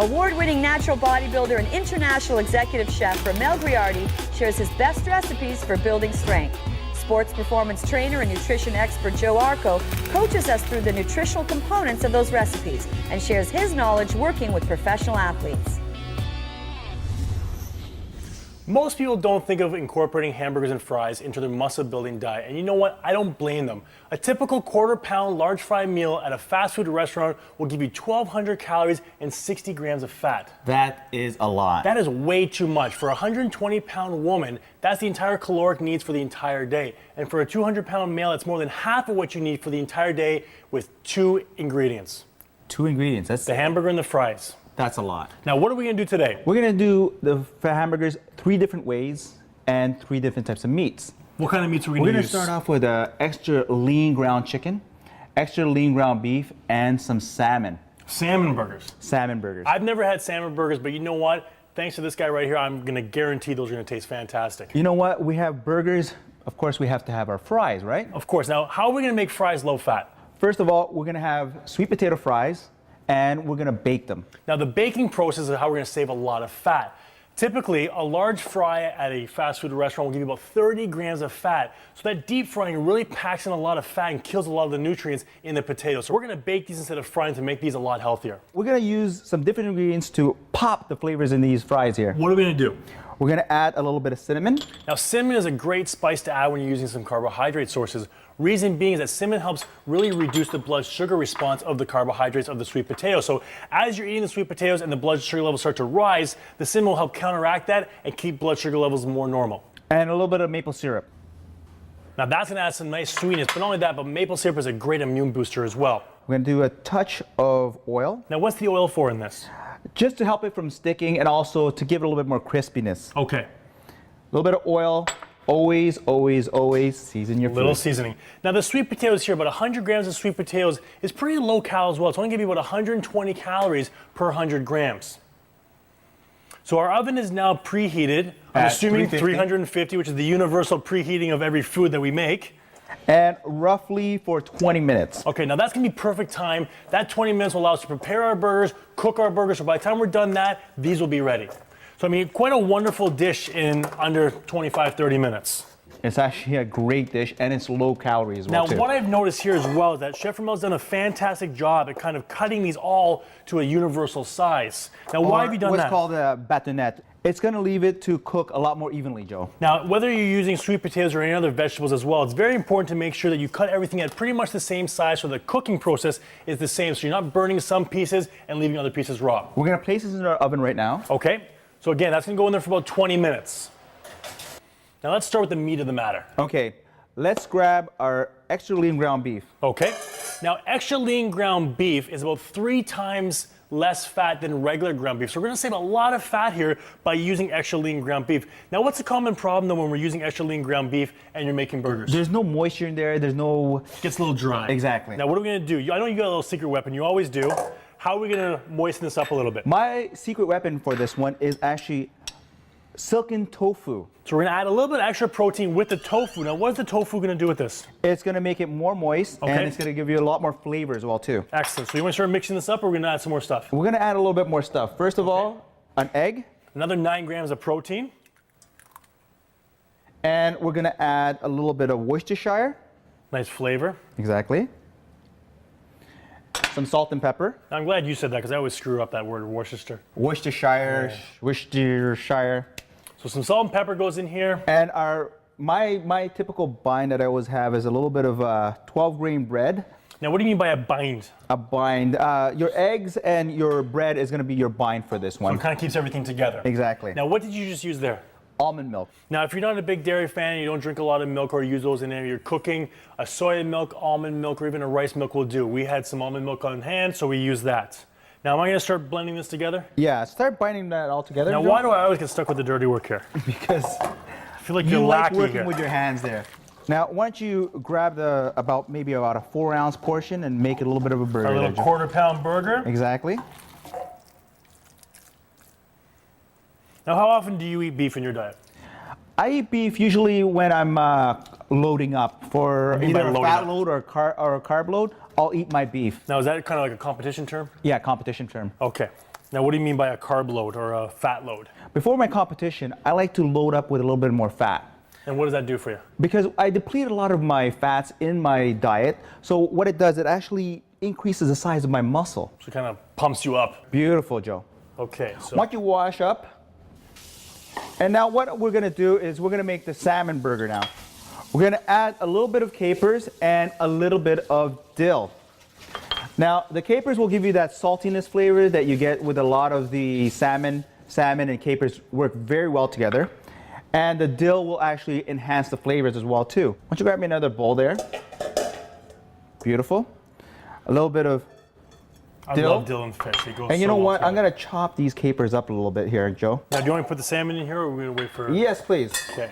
Award-winning natural bodybuilder and international executive chef Ramel Griardi shares his best recipes for building strength. Sports performance trainer and nutrition expert Joe Arco coaches us through the nutritional components of those recipes and shares his knowledge working with professional athletes. Most people don't think of incorporating hamburgers and fries into their muscle-building diet, and you know what? I don't blame them. A typical quarter-pound large fry meal at a fast food restaurant will give you 1,200 calories and 60 grams of fat. That is a lot. That is way too much. For a 120-pound woman, that's the entire caloric needs for the entire day. And for a 200-pound male, it's more than half of what you need for the entire day with 2 ingredients. 2 ingredients. That's the hamburger and the fries. That's a lot. Now, what are we going to do today? We're going to do the hamburgers 3 different ways and 3 different types of meats. What kind of meats are we We're going to going use? to start off with extra lean ground chicken, extra lean ground beef, and some salmon. Salmon burgers. Salmon burgers. I've never had salmon burgers, but you know what? Thanks to this guy right here, I'm going to guarantee those are going to taste fantastic. You know what? We have burgers. Of course, we have to have our fries, right? Of course. Now, how are we going to make fries low fat? First of all, we're going to have sweet potato fries, and we're going to bake them. Now, the baking process is how we're going to save a lot of fat. Typically, a large fry at a fast food restaurant will give you about 30 grams of fat. So that deep frying really packs in a lot of fat and kills a lot of the nutrients in the potato. So we're going to bake these instead of frying to make these a lot healthier. We're going to use some different ingredients to pop the flavors in these fries here. What are we going to do? We're going to add a little bit of cinnamon. Now, cinnamon is a great spice to add when you're using some carbohydrate sources. Reason being is that cinnamon helps really reduce the blood sugar response of the carbohydrates of the sweet potato. So as you're eating the sweet potatoes and the blood sugar levels start to rise, the cinnamon will help counteract that and keep blood sugar levels more normal. And a little bit of maple syrup. Now that's going to add some nice sweetness, but not only that, but maple syrup is a great immune booster as well. We're going to do a touch of oil. Now what's the oil for in this? Just to help it from sticking and also to give it a little bit more crispiness. Okay. A little bit of oil. Always, always, always season your food. Little seasoning. Now the sweet potatoes here, about 100 grams of sweet potatoes is pretty low cal as well. It's only going to be about 120 calories per 100 grams. So our oven is now preheated. I'm assuming 350, which is the universal preheating of every food that we make. And roughly for 20 minutes. Okay, now that's going to be perfect time. That 20 minutes will allow us to prepare our burgers, cook our burgers. So by the time we're done that, these will be ready. So I mean, quite a wonderful dish in under 25, 30 minutes. It's actually a great dish, and it's low calorie as well, Now, what I've noticed here as well is that Chef Ramel's done a fantastic job at kind of cutting these all to a universal size. Now, why have you done what's that? What's called a batonette. It's going to leave it to cook a lot more evenly, Joe. Now, whether you're using sweet potatoes or any other vegetables as well, it's very important to make sure that you cut everything at pretty much the same size so the cooking process is the same, so you're not burning some pieces and leaving other pieces raw. We're going to place this in our oven right now. Okay. So again, that's going to go in there for about 20 minutes. Now let's start with the meat of the matter. Okay, let's grab our extra lean ground beef. Okay. Now extra lean ground beef is about 3 times less fat than regular ground beef. So we're going to save a lot of fat here by using extra lean ground beef. Now what's the common problem though when we're using extra lean ground beef and you're making burgers? There's no moisture in there. There's no... It gets a little dry. Exactly. Now what are we going to do? I know you got a little secret weapon. You always do. How are we going to moisten this up a little bit? My secret weapon for this one is actually silken tofu. So we're going to add a little bit of extra protein with the tofu. Now, what is the tofu going to do with this? It's going to make it more moist, and it's going to give you a lot more flavor as well, too. Excellent. So you want to start mixing this up, or we're going to add some more stuff? We're going to add a little bit more stuff. First of all, an egg. Another 9 grams of protein. And we're going to add a little bit of Worcestershire. Nice flavor. Exactly. Some salt and pepper. I'm glad you said that because I always screw up that word, Worcester. Worcestershire. Yeah. Worcestershire. So some salt and pepper goes in here. And my typical bind that I always have is a little bit of 12-grain bread. Now, what do you mean by a bind? A bind. Your eggs and your bread is going to be your bind for this one. So it kind of keeps everything together. Exactly. Now, what did you just use there? Almond milk. Now, if you're not a big dairy fan, you don't drink a lot of milk or use those in there, you're cooking, a soy milk, almond milk, or even a rice milk will do. We had some almond milk on hand, so we used that. Now, am I going to start blending this together? Yeah, start binding that all together. Now, why do I always get stuck with the dirty work here? Because I feel like you like lacking working here. with your hands there. Now, why don't you grab maybe about a 4-ounce portion and make it a little bit of a burger. A little quarter-pound burger. Exactly. Now, how often do you eat beef in your diet? I eat beef usually when I'm loading up for either a fat load or a carb load. I'll eat my beef. Now, is that kind of like a competition term? Yeah, competition term. Okay. Now, what do you mean by a carb load or a fat load? Before my competition, I like to load up with a little bit more fat. And what does that do for you? Because I deplete a lot of my fats in my diet. So what it does, it actually increases the size of my muscle. So it kind of pumps you up. Beautiful, Joe. Okay, so Once you wash up, and now what we're gonna do is we're gonna make the salmon burger now. We're gonna add a little bit of capers and a little bit of dill. Now, the capers will give you that saltiness flavor that you get with a lot of the salmon. Salmon and capers work very well together. And the dill will actually enhance the flavors as well too. Why don't you grab me another bowl there? Beautiful. A little bit of dill. I love dill and fish. It goes And you so know well what? I'm together. gonna chop these capers up a little bit here, Joe. Now, do you want me to put the salmon in here, or are we gonna wait for? Yes, please. Okay.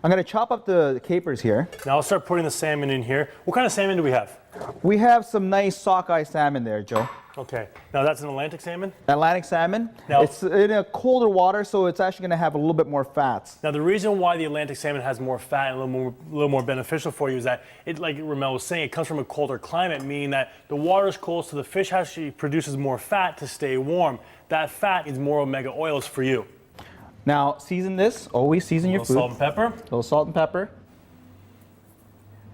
I'm gonna chop up the capers here. Now I'll start putting the salmon in here. What kind of salmon do we have? We have some nice sockeye salmon there, Joe. Okay. Now that's an Atlantic salmon. Atlantic salmon. Now- It's in a colder water, so it's actually gonna have a little bit more fats. Now the reason why the Atlantic salmon has more fat and a little more beneficial for you is that it, like Ramel was saying, it comes from a colder climate, meaning that the water is cold, so the fish actually produces more fat to stay warm. That fat is more omega oils for you. Now, season this. Always season your A little food. salt and pepper. A little salt and pepper.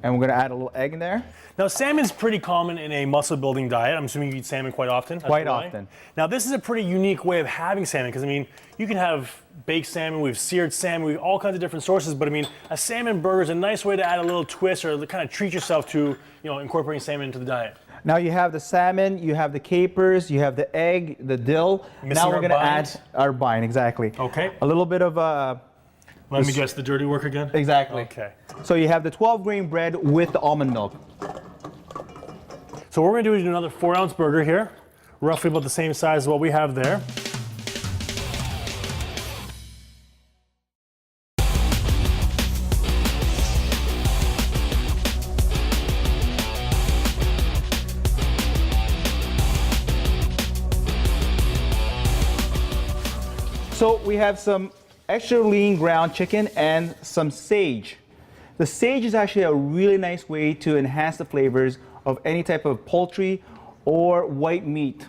And we're gonna add a little egg in there. Now, salmon's pretty common in a muscle building diet. I'm assuming you eat salmon quite often. That's Quite why. often. Now, this is a pretty unique way of having salmon because, I mean, you can have baked salmon, we've seared salmon, we've all kinds of different sources, but I mean, a salmon burger is a nice way to add a little twist or kind of treat yourself to, you know, incorporating salmon into the diet. Now you have the salmon, you have the capers, you have the egg, the dill. Missing Now we're our gonna bind. add our bind, exactly. Okay. A little bit of Let me guess, the dirty work again? exactly. Okay. So you have the 12 grain bread with the almond milk. So what we're gonna do is do another 4-ounce burger here, roughly about the same size as what we have there. So we have some extra lean ground chicken and some sage. The sage is actually a really nice way to enhance the flavors of any type of poultry or white meat.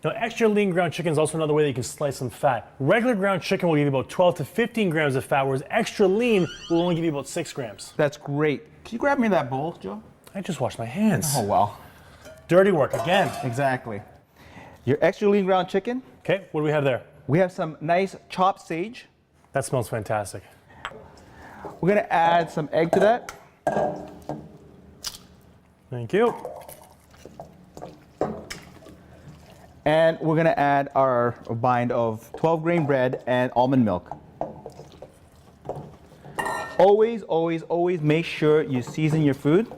Now, extra lean ground chicken is also another way that you can slice some fat. Regular ground chicken will give you about 12 to 15 grams of fat, whereas extra lean will only give you about 6 grams. That's great. Can you grab me that bowl, Joe? I just washed my hands. Oh, well. Dirty work again. Exactly. Your extra lean ground chicken. Okay, what do we have there? We have some nice chopped sage. That smells fantastic. We're gonna add some egg to that. Thank you. And we're gonna add our bind of 12 grain bread and almond milk. Always, always, always make sure you season your food.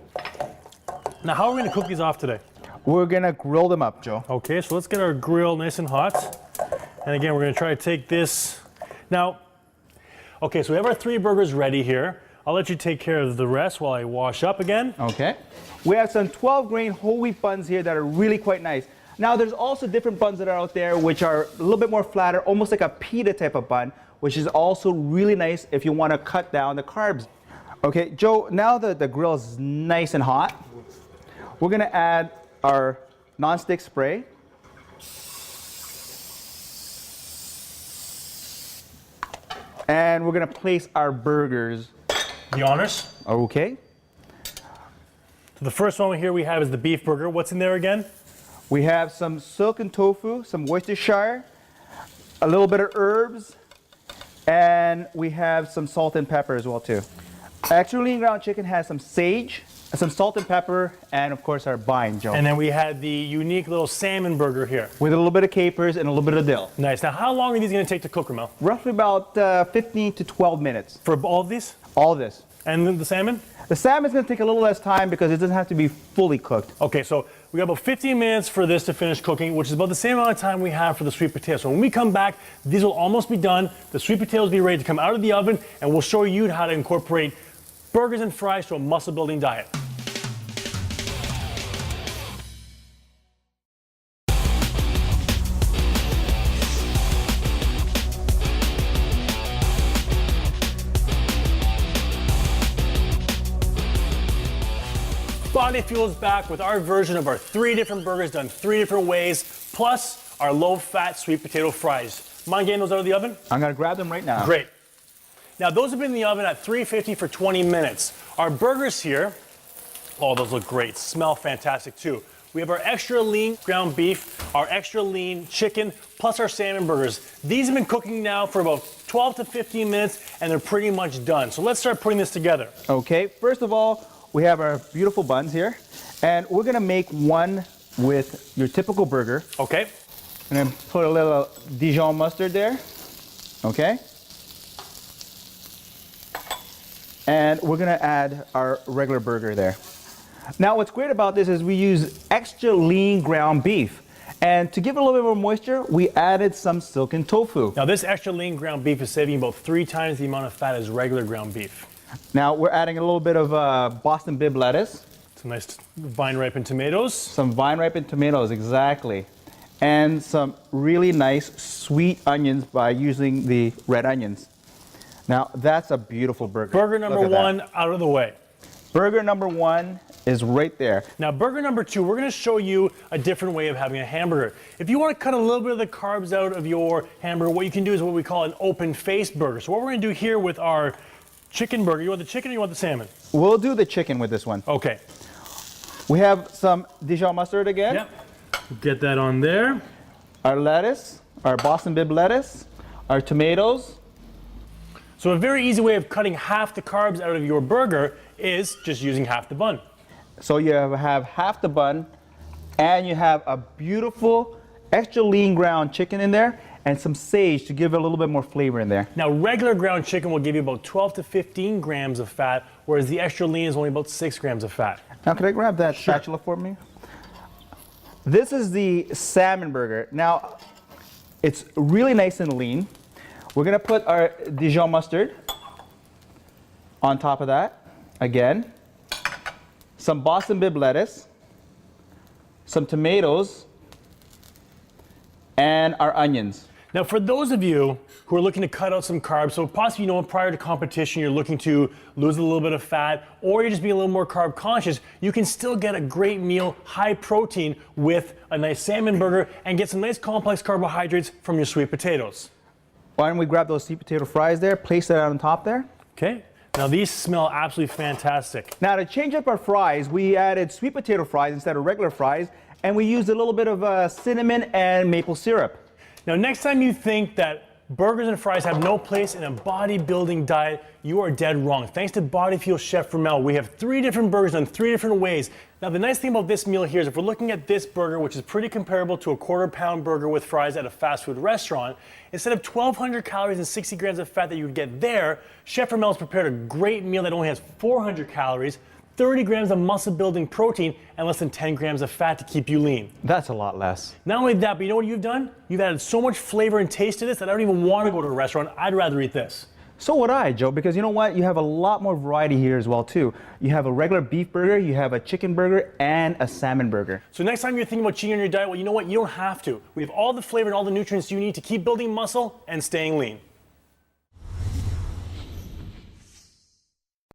Now, how are we gonna cook these off today? We're gonna grill them up, Joe. Okay, so let's get our grill nice and hot. And again, we're gonna try to take this. Now, okay, so we have our 3 burgers ready here. I'll let you take care of the rest while I wash up again. Okay. We have some 12 grain whole wheat buns here that are really quite nice. Now there's also different buns that are out there which are a little bit more flatter, almost like a pita type of bun, which is also really nice if you want to cut down the carbs. Okay, Joe, now that the grill is nice and hot, we're gonna add our nonstick spray. And we're gonna place our burgers. The honors. Okay. So the first one here we have is the beef burger. What's in there again? We have some silken tofu, some Worcestershire, a little bit of herbs, and we have some salt and pepper as well too. Extra lean ground chicken has some sage, some salt and pepper, and of course our bind, Joe. And then we had the unique little salmon burger here. With a little bit of capers and a little bit of dill. Nice. Now, how long are these gonna take to cook, Ramel? Roughly about 15 to 12 minutes. For all of these? All this. And then the salmon? The salmon's gonna take a little less time because it doesn't have to be fully cooked. Okay, so we got about 15 minutes for this to finish cooking, which is about the same amount of time we have for the sweet potatoes. So when we come back, these will almost be done. The sweet potatoes will be ready to come out of the oven, and we'll show you how to incorporate burgers and fries to a muscle building diet. Body Fuel is back with our version of our 3 different burgers done 3 different ways, plus our low-fat sweet potato fries. Mind getting those out of the oven? I'm gonna grab them right now. Great. Now those have been in the oven at 350 for 20 minutes. Our burgers here, oh, those look great. Smell fantastic too. We have our extra lean ground beef, our extra lean chicken, plus our salmon burgers. These have been cooking now for about 12 to 15 minutes, and they're pretty much done. So let's start putting this together. Okay, first of all, we have our beautiful buns here, and we're gonna make one with your typical burger. Okay. And then put a little Dijon mustard there, okay? And we're gonna add our regular burger there. Now what's great about this is we use extra lean ground beef. And to give it a little bit more moisture, we added some silken tofu. Now this extra lean ground beef is saving about 3 times the amount of fat as regular ground beef. Now we're adding a little bit of Boston Bib lettuce. Some nice vine-ripened tomatoes. Some vine-ripened tomatoes, exactly. And some really nice sweet onions by using the red onions. Now that's a beautiful burger. Burger number 1 out of the way. Burger number 1 is right there. Now burger number 2, we're gonna show you a different way of having a hamburger. If you wanna cut a little bit of the carbs out of your hamburger, what you can do is what we call an open face burger. So what we're gonna do here with our chicken burger, you want the chicken or you want the salmon? We'll do the chicken with this one. Okay. We have some Dijon mustard again. Yep. Get that on there. Our lettuce, our Boston Bib lettuce, our tomatoes. So a very easy way of cutting half the carbs out of your burger is just using half the bun. So you have half the bun, and you have a beautiful extra lean ground chicken in there, and some sage to give it a little bit more flavor in there. Now regular ground chicken will give you about 12 to 15 grams of fat, whereas the extra lean is only about 6 grams of fat. Now can I grab that spatula for me? This is the salmon burger. Now, it's really nice and lean. We're gonna put our Dijon mustard on top of that. Again, some Boston Bib lettuce, some tomatoes, and our onions. Now for those of you who are looking to cut out some carbs, so possibly prior to competition you're looking to lose a little bit of fat, or you're just being a little more carb conscious, you can still get a great meal, high protein, with a nice salmon burger and get some nice complex carbohydrates from your sweet potatoes. Why don't we grab those sweet potato fries there, place that on top there. Okay, now these smell absolutely fantastic. Now to change up our fries, we added sweet potato fries instead of regular fries, and we used a little bit of cinnamon and maple syrup. Now next time you think that burgers and fries have no place in a bodybuilding diet, you are dead wrong. Thanks to Body Fuel Chef Ramel, we have 3 different burgers done 3 different ways. Now the nice thing about this meal here is if we're looking at this burger, which is pretty comparable to a quarter-pound burger with fries at a fast food restaurant, instead of 1,200 calories and 60 grams of fat that you would get there, Chef Ramel's prepared a great meal that only has 400 calories, 30 grams of muscle-building protein, and less than 10 grams of fat to keep you lean. That's a lot less. Not only that, but you know what you've done? You've added so much flavor and taste to this that I don't even want to go to a restaurant. I'd rather eat this. So would I, Joe, because you know what? You have a lot more variety here as well, too. You have a regular beef burger, you have a chicken burger, and a salmon burger. So next time you're thinking about cheating on your diet, well, you know what? You don't have to. We have all the flavor and all the nutrients you need to keep building muscle and staying lean.